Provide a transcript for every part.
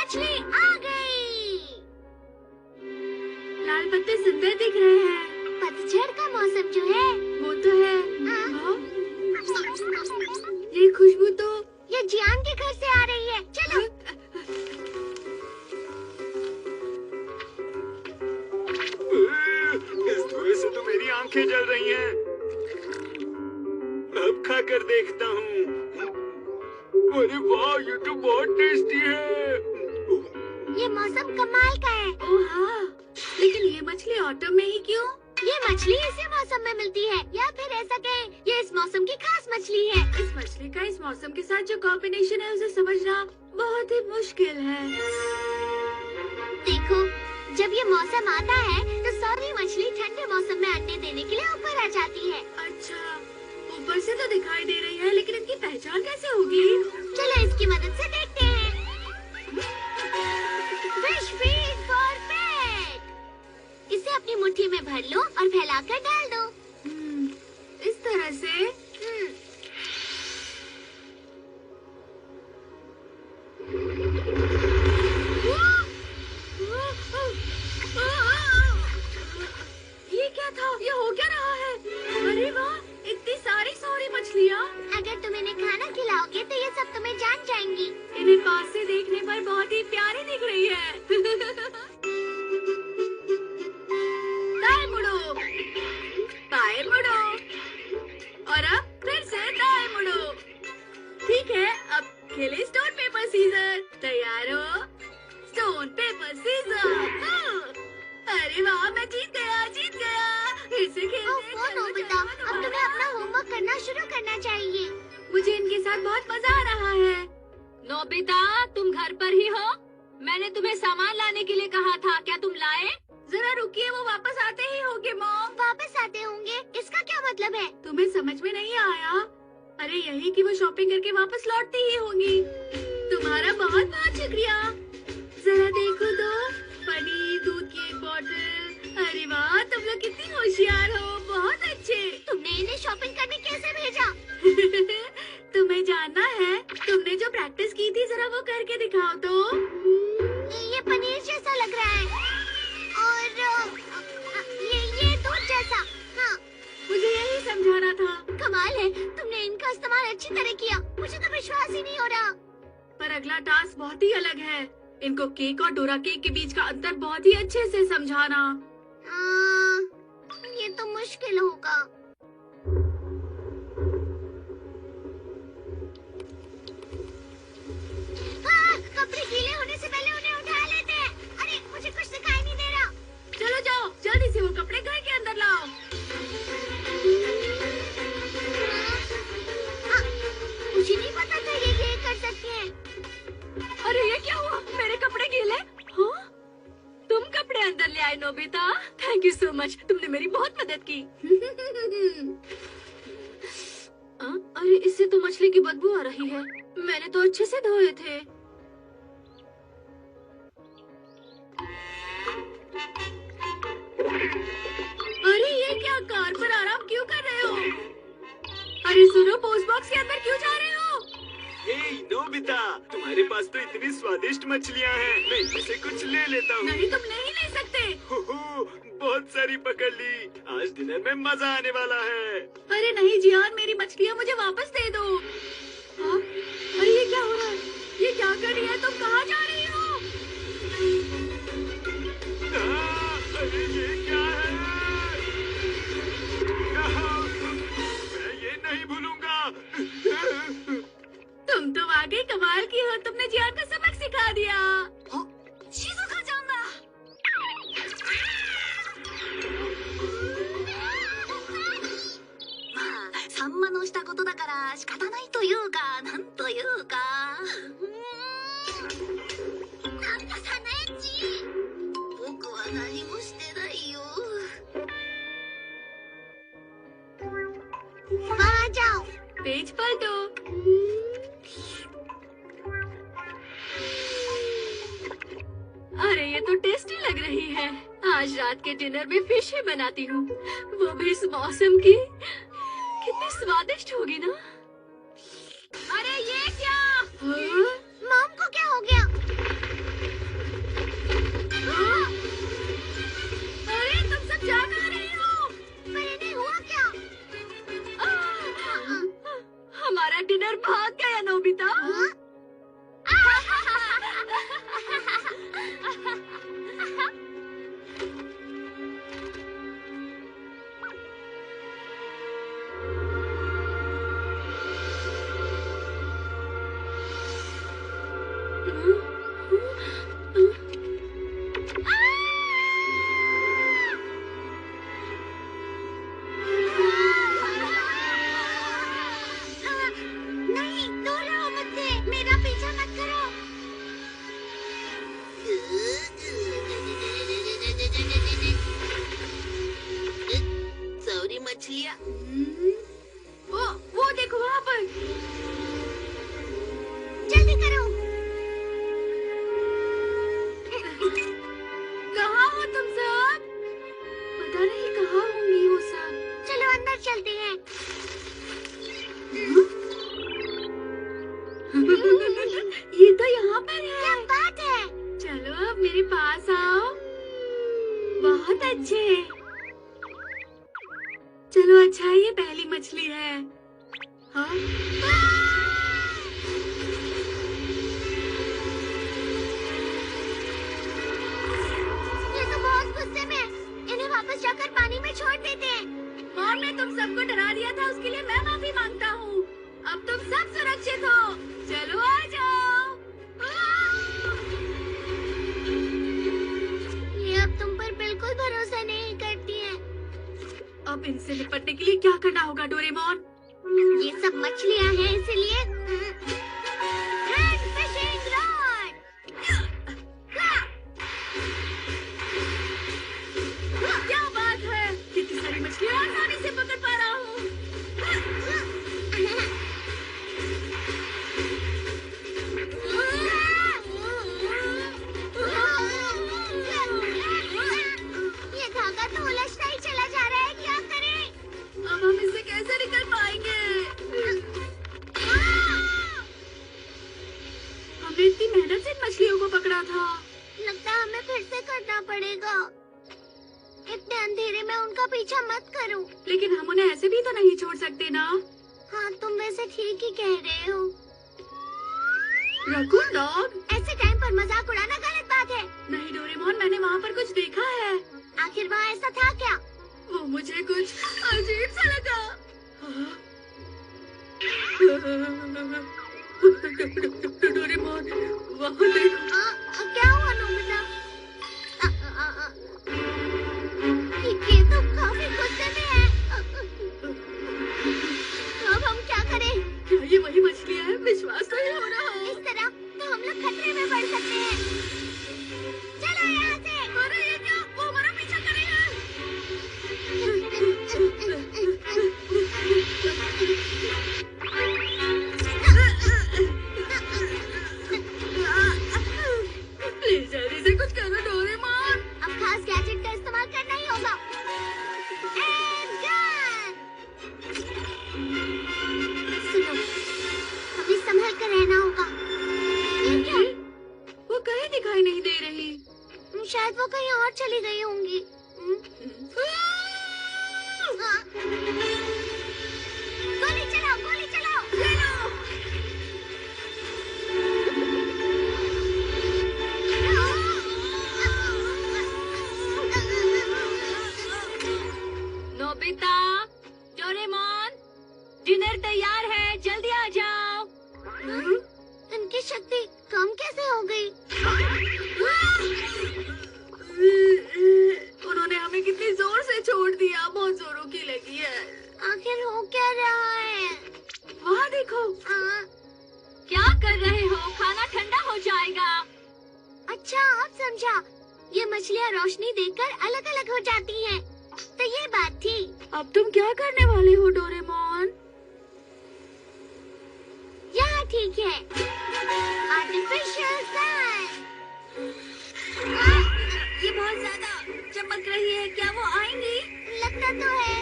मछली आ गई। लाल पत्ते सुंदर दिख रहे हैं। पतझड़ का मौसम जो है वो तो है। हाँ? ये खुशबू तो ये जियान के घर से आ रही है। चलो। इस धुएं से तो मेरी आंखें जल रही हैं। अब खाकर देखता हूँ। अरे वाह, ये तो बहुत टेस्टी है। ये मौसम कमाल का है। ओह हाँ, लेकिन ये मछली ऑटो में ही क्यों? ये मछली इसी मौसम में मिलती है, या फिर ऐसा कहें ये इस मौसम की खास मछली है। इस मछली का इस मौसम के साथ जो कॉम्बिनेशन है उसे समझना बहुत ही मुश्किल है। देखो, जब ये मौसम आता है तो सारी मछली ठंडे मौसम में अंडे देने के लिए ऊपर आ जाती है। अच्छा, ऊपर से तो दिखाई दे रही है, लेकिन इनकी पहचान कैसे होगी? चलो इसकी मदद से देखते हैं। फिश फीड फॉर पेट। इसे अपनी मुट्ठी में भर लो और फैलाकर डाल दो। इस तरह से। ये क्या था? ये हो क्या रहा है? अरे वाह, इतनी सारी सॉरी मछलियाँ। अगर तुम इन्हें खाना खिलाओगे तो ये सब तुम्हें जान जाएंगी। इन्हें पास से देखने पर बहुत ही प्यारी दिख रही है। दाएं मुड़ो, बाएं मुड़ो, और अब फिर से दाएं मुड़ो। ठीक है, अब खेले स्टोन पेपर सीजर। तैयार हो? Stone paper scissor. अरे वाह, मैं जीत गया, जीत गया। फिर से खेलते हैं। नोबिता, अब तुम्हें अपना होमवर्क करना शुरू करना चाहिए। मुझे इनके साथ बहुत मजा आ रहा है। नोबिता, तुम घर पर ही हो? मैंने तुम्हें सामान लाने के लिए कहा था, क्या तुम लाए? जरा रुकिए, वो वापस आते ही होंगे मॉम। वापस आते होंगे? इसका क्या मतलब है? तुम्हें समझ में नहीं आया? अरे यही कि वो शॉपिंग करके वापस लौटती ही होंगी। तुम्हारा बहुत बहुत शुक्रिया। जरा देखो तो, पनीर, दूध की एक बोतल। अरे वाह, तुम लोग कितनी होशियार हो, बहुत अच्छे। तुमने इन्हें शॉपिंग करने कैसे भेजा? तुम्हें जानना है? तुमने जो प्रैक्टिस की थी, जरा वो करके दिखाओ तो। ये पनीर जैसा लग रहा है, और ये दूध जैसा। हाँ, मुझे यही समझाना था। कमाल है, तुमने इनका इस्तेमाल अच्छी तरह किया। मुझे तो विश्वास ही नहीं हो रहा। पर अगला टास्क बहुत ही अलग है। इनको केक और डोरा केक के बीच का अंतर बहुत ही अच्छे से समझाना। ये तो मुश्किल होगा। कपड़े गीले होने से पहले उन्हें उठा लेते हैं। अरे मुझे कुछ दिखाई नहीं दे रहा। चलो जाओ, जल्दी से वो कपड़े घर के अंदर लाओ। मुझे नहीं पता था ये कर सकते हैं। अरे ये क्या हुआ? मेरे कपड़े गीले? हाँ? तुम कपड़े अंदर ले आए Nobita. Thank you so much, तुमने मेरी बहुत मदद की। अरे इससे तो मछली की बदबू आ रही है। मैंने तो अच्छे से धोए थे। अरे ये क्या, कार पर आराम क्यों कर रहे हो? अरे सुनो, पोस्ट बॉक्स के अंदर क्यों जा रहे हो? हे नोबिता, तुम्हारे पास तो इतनी स्वादिष्ट मछलियाँ हैं। मैं इनमें से कुछ ले लेता हूँ। नहीं, तुम नहीं ले सकते। हो, बहुत सारी पकड़ ली। आज डिनर में मजा आने वाला है। अरे नहीं जियान, मेरी मछलियाँ मुझे वापस दे दो। हाँ? अरे ये क्या हो रहा है? ये क्या कर रही है? तुम कहाँ जा रही हो? अरे ये क्या है? मैं ये नहीं भूलूंगा। तुम तो वाकई कमाल की हो। तुमने जियान को सबक सिखा दिया। शिज़ुका जाना। サンマのしたことだから仕方ないというか、なんというか。なんだサナエチ。僕は何もしてないよ。वहाँ जाओ। पेज पलटो। अरे ये तो टेस्टी लग रही है। आज रात के डिनर में फिश ही बनाती हूँ, वो भी इस मौसम की। कितनी स्वादिष्ट होगी ना। अरे ये क्या? मॉम को क्या हो गया? नहीं, दूर रहो मुझसे, मेरा पीछा मत करो। सॉरी मछलियाँ। वो देखो वहाँ पर। जल्दी करो। कहाँ हो तुम सब? पता नहीं कहाँ होंगी वो सब। चलो अंदर चलते हैं। ये तो यहाँ पर है। क्या बात है? चलो अब मेरे पास आओ। बहुत अच्छे। चलो अच्छा है, ये पहली मछली है। हाँ? ये तो बहुत गुस्से में है। इन्हें वापस जाकर पानी में छोड़ देते हैं। मॉम ने तुम सबको डरा दिया था, उसके लिए मैं माफी मांगता हूँ। अब तुम सब सुरक्षित हो। चलो आ जाओ। ये अब तुम पर बिल्कुल भरोसा नहीं करती है। अब इनसे निपटने के लिए क्या करना होगा डोरेमोन? ये सब मछलियाँ हैं, इसलिए हैंड फिशिंग रॉड। क्या बात है, कितनी सारी मछलियाँ आसानी से पकड़ पा रहा हूँ। ये धागा तो उलझता ही चला जा रहा है, क्या करें? अब हम इससे कैसे निकल पाएंगे? हमने इतनी मेहनत से इन मछलियों को पकड़ा था। लगता है हमें फिर से करना पड़ेगा। इतने अंधेरे में उनका पीछा मत करो। लेकिन हम उन्हें ऐसे भी तो नहीं छोड़ सकते ना। हाँ, तुम वैसे ठीक ही कह रहे हो। Raccoon dog? ऐसे टाइम पर मजाक उड़ाना गलत बात है। नहीं डोरेमोन, मैंने वहाँ पर कुछ देखा है। आखिर वहाँ ऐसा था क्या? वो मुझे कुछ अजीब सा लगा। डोरेमोन, वहाँ देखो। क्या हुआ नोबिता? ये तो काफी गुस्से में है। अब हम क्या करें? क्या ये वही मछलियाँ हैं? विश्वास नहीं हो रहा। इस तरह तो हम लोग खतरे में पड़ सकते हैं। चलो यहाँ से। अरे ये क्या? वो हमारा पीछा करेगा। प्लीज जल्दी से कुछ करो डोरेमोन। अब खास गैजेट का इस्तेमाल करना ही होगा। And gun. सुनो, हमें संभल कर रहना होगा। ये क्या? वो कहीं दिखाई नहीं दे रही। शायद वो कहीं और चली गई होंगी। हाँ। गोली चलाओ, गोली चलाओ। नोबिता, डोरेमोन, डिनर तैयार है, जल्दी आ जाओ। इनकी शक्ति कम कैसे हो गई? उन्होंने हमें कितनी जोर से छोड़ दिया, बहुत जोरों की लगी है। आखिर हो क्या रहा है? वहाँ देखो। क्या कर रहे हो? खाना ठंडा हो जाएगा। अच्छा, अब समझा। ये मछलियाँ रोशनी देखकर अलग अलग हो जाती हैं। तो ये बात थी। अब तुम क्या करने वाले हो डोरेमोन? यहाँ ठीक है। Artificial sun. ये बहुत ज्यादा चमक रही है, क्या वो आएंगी? लगता तो है।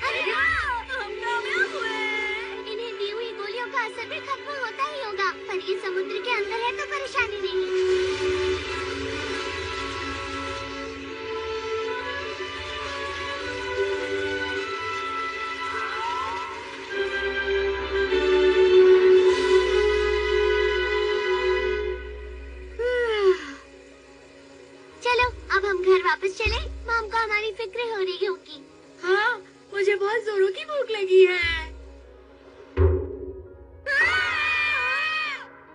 अरे हाँ, हम कामयाब हुए। इन्हें दी हुई गोलियों का असर भी खत्म होता ही होगा, पर ये समुद्र के अंदर है तो परेशानी नहीं। हम घर वापस चले, मॉम को हमारी फिक्र हो रही होगी। हाँ, मुझे बहुत जोरों की भूख लगी है।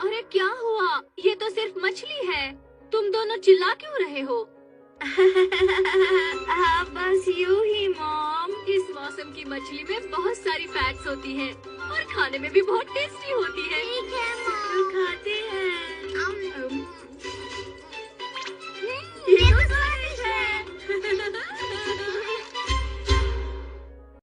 अरे क्या हुआ? ये तो सिर्फ मछली है। तुम दोनों चिल्ला क्यों रहे हो? हाँ, बस यूं ही मॉम। इस मौसम की मछली में बहुत सारी फैट्स होती हैं और खाने में भी बहुत टेस्टी होती है। ठीक है तो मॉम। खाते हैं। अम, ये तो